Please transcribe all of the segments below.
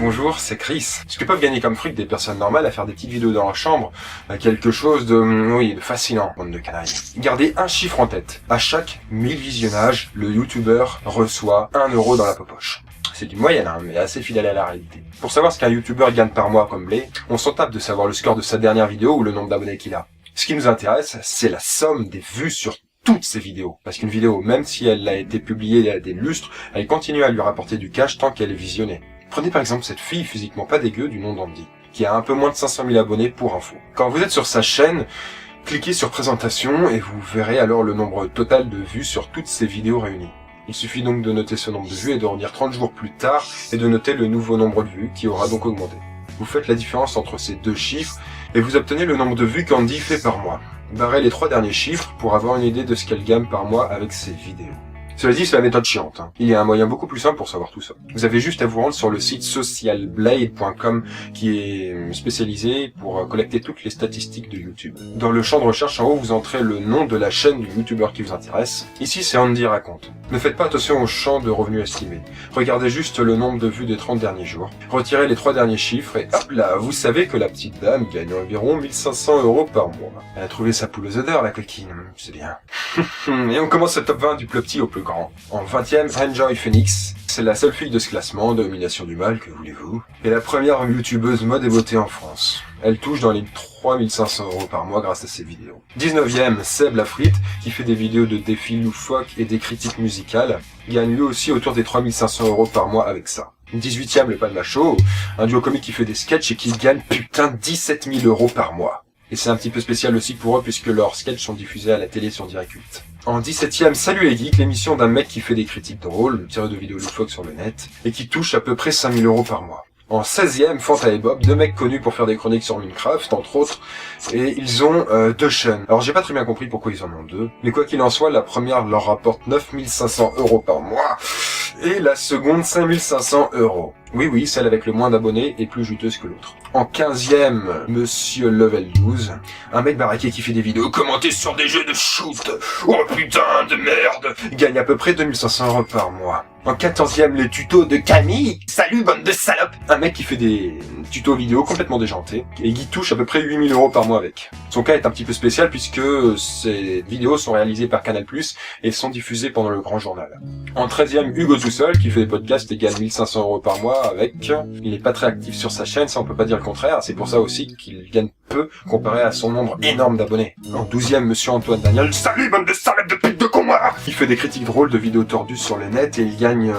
Bonjour, c'est Chris. Ce que peuvent gagner comme fric des personnes normales à faire des petites vidéos dans leur chambre, quelque chose de fascinant, bande de canailles. Gardez un chiffre en tête. À chaque 1000 visionnages, le youtubeur reçoit 1 euro dans la poche. C'est une moyenne, mais assez fidèle à la réalité. Pour savoir ce qu'un youtubeur gagne par mois comme blé, on s'en tape de savoir le score de sa dernière vidéo ou le nombre d'abonnés qu'il a. Ce qui nous intéresse, c'est la somme des vues sur toutes ces vidéos. Parce qu'une vidéo, même si elle a été publiée il y a des lustres, elle continue à lui rapporter du cash tant qu'elle est visionnée. Prenez par exemple cette fille physiquement pas dégueu du nom d'Andy, qui a un peu moins de 500 000 abonnés pour info. Quand vous êtes sur sa chaîne, cliquez sur présentation et vous verrez alors le nombre total de vues sur toutes ces vidéos réunies. Il suffit donc de noter ce nombre de vues et de revenir 30 jours plus tard et de noter le nouveau nombre de vues qui aura donc augmenté. Vous faites la différence entre ces deux chiffres et vous obtenez le nombre de vues qu'Andy fait par mois. Barrez les 3 derniers chiffres pour avoir une idée de ce qu'elle gagne par mois avec ses vidéos. Cela dit, c'est la méthode chiante. Il y a un moyen beaucoup plus simple pour savoir tout ça. Vous avez juste à vous rendre sur le site socialblade.com qui est spécialisé pour collecter toutes les statistiques de YouTube. Dans le champ de recherche en haut, vous entrez le nom de la chaîne du youtubeur qui vous intéresse. Ici, c'est Andy Raconte. Ne faites pas attention au champ de revenus estimés. Regardez juste le nombre de vues des 30 derniers jours. Retirez les 3 derniers chiffres et hop là, vous savez que la petite dame gagne environ 1500 € par mois. Elle a trouvé sa poule aux œufs d'or, la coquine. C'est bien. Et on commence ce top 20 du plus petit au plus grand. En 20e, Enjoy Phoenix. C'est la seule fille de ce classement, domination du mal, que voulez-vous. Et la première youtubeuse mode et beauté en France. Elle touche dans les 3500 € par mois grâce à ses vidéos. 19e, Seb la frite, qui fait des vidéos de défis loufoques et des critiques musicales. Gagne lui aussi autour des 3500 € par mois avec ça. 18e, le Palma Show, un duo comique qui fait des sketchs et qui gagne 17 000 € par mois. Et c'est un petit peu spécial aussi pour eux puisque leurs sketchs sont diffusés à la télé sur Direct 8. En 17e, Salut les geeks, l'émission d'un mec qui fait des critiques drôles, tiré de vidéos loufoques sur le net, et qui touche à peu près 5000 € par mois. En 16e, Fanta et Bob, 2 mecs connus pour faire des chroniques sur Minecraft, entre autres, et ils ont 2 chaînes. Alors j'ai pas très bien compris pourquoi ils en ont 2, mais quoi qu'il en soit, la première leur rapporte 9500 € par mois, et la seconde 5500 €. Oui, celle avec le moins d'abonnés est plus juteuse que l'autre. En 15e, Monsieur Level 12, un mec baraqué qui fait des vidéos commentées sur des jeux de shoot. Oh putain de merde, gagne à peu près 2500 € par mois. En 14e, les tutos de Camille. Salut bande de salopes. Un mec qui fait des tutos vidéo complètement déjantés et qui touche à peu près 8000 € par mois avec. Son cas est un petit peu spécial puisque ces vidéos sont réalisées par Canal+ et sont diffusées pendant le grand journal. En 13e, Hugo tout seul qui fait des podcasts et gagne 1500 € par mois avec. Il n'est pas très actif sur sa chaîne, ça on peut pas dire le contraire, c'est pour ça aussi qu'il gagne peu comparé à son nombre énorme d'abonnés. En 12e, Monsieur Antoine Daniel. Salut bande de salopes de pute de con moi. Il fait des critiques drôles de vidéos tordues sur le net et il gagne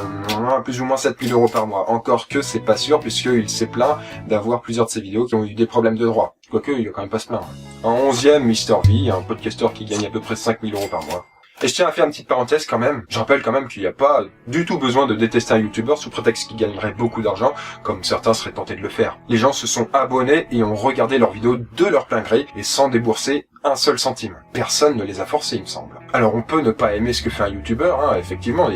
plus ou moins 7000 € par mois. Encore que c'est pas sûr puisqu'il s'est plaint d'avoir plusieurs de ses vidéos qui ont eu des problèmes de droit. Quoique, il va quand même pas se plaindre. En 11e, Mr V, un podcasteur qui gagne à peu près 5000 € par mois. Et je tiens à faire une petite parenthèse quand même. Je rappelle quand même qu'il n'y a pas du tout besoin de détester un youtubeur sous prétexte qu'il gagnerait beaucoup d'argent, comme certains seraient tentés de le faire. Les gens se sont abonnés et ont regardé leurs vidéos de leur plein gré et sans débourser un seul centime. Personne ne les a forcés, il me semble. Alors on peut ne pas aimer ce que fait un youtubeur, effectivement,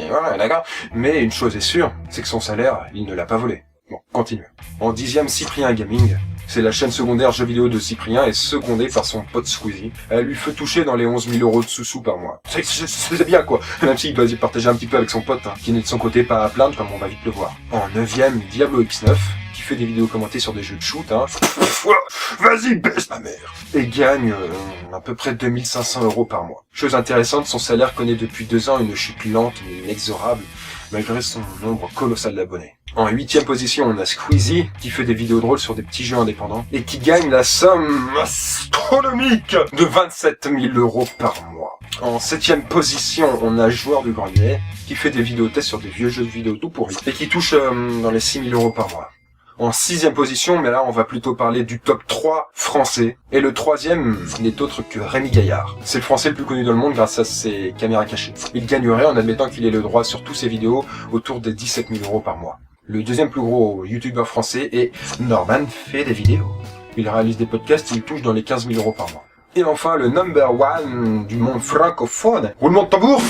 voilà, d'accord. Mais une chose est sûre, c'est que son salaire, il ne l'a pas volé. Bon, continue. En 10e, Cyprien Gaming. C'est la chaîne secondaire jeux vidéo de Cyprien et secondée par son pote Squeezie. Elle lui fait toucher dans les 11 000 € de sous-sous par mois. C'est bien quoi, même s'il doit y partager un petit peu avec son pote, qui n'est de son côté pas à plaindre comme on va vite le voir. En 9e, Diablo X9, qui fait des vidéos commentées sur des jeux de shoot, vas-y baisse ma mère, et gagne à peu près 2500 € par mois. Chose intéressante, son salaire connaît depuis 2 ans une chute lente mais inexorable, malgré son nombre colossal d'abonnés. En 8e position, on a Squeezie, qui fait des vidéos drôles sur des petits jeux indépendants, et qui gagne la somme astronomique de 27 000 € par mois. En 7e position, on a Joueur du Grenier, qui fait des vidéos tests sur des vieux jeux de vidéo tout pourris, et qui touche dans les 6 000 € par mois. En 6e position, mais là on va plutôt parler du top 3 français. Et le 3e n'est autre que Rémi Gaillard. C'est le français le plus connu dans le monde grâce à ses caméras cachées. Il gagnerait, en admettant qu'il ait le droit sur tous ses vidéos, autour des 17 000 € par mois. Le deuxième plus gros youtubeur français est Norman fait des vidéos. Il réalise des podcasts et il touche dans les 15 000 € par mois. Et enfin, le number one du monde francophone. Roulement de tambour.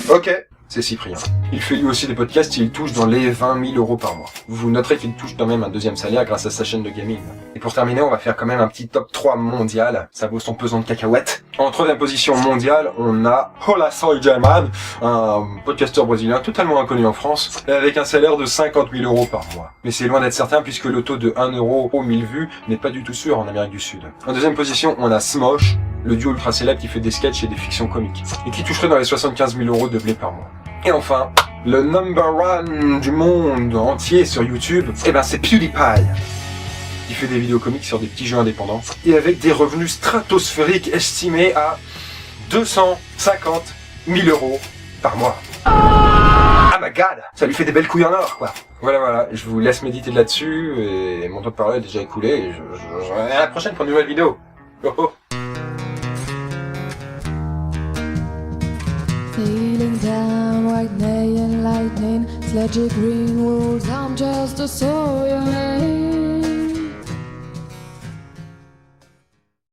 Ok. c'est Cyprien. Il fait lui aussi des podcasts et il touche dans les 20 000 euros par mois. Vous noterez qu'il touche quand même un deuxième salaire grâce à sa chaîne de gaming. Et pour terminer, on va faire quand même un petit top 3 mondial. Ça vaut son pesant de cacahuètes. En troisième position mondiale, on a Hola Soy German, un podcasteur brésilien totalement inconnu en France, avec un salaire de 50 000 euros par mois. Mais c'est loin d'être certain puisque le taux de 1 euro aux 1000 vues n'est pas du tout sûr en Amérique du Sud. En deuxième position, on a Smosh, le duo ultra célèbre qui fait des sketchs et des fictions comiques, et qui toucherait dans les 75 000 euros de blé par mois. Et enfin, le number one du monde entier sur YouTube, eh ben c'est PewDiePie, qui fait des vidéos comiques sur des petits jeux indépendants, et avec des revenus stratosphériques estimés à 250 000 euros par mois. Ah my god, ça lui fait des belles couilles en or, quoi. Voilà, je vous laisse méditer là-dessus, et mon temps de parole est déjà écoulé, et à la prochaine pour une nouvelle vidéo. Oh oh. Feeling down, white nail and lightning, sledgy green wolves, I'm just a soil.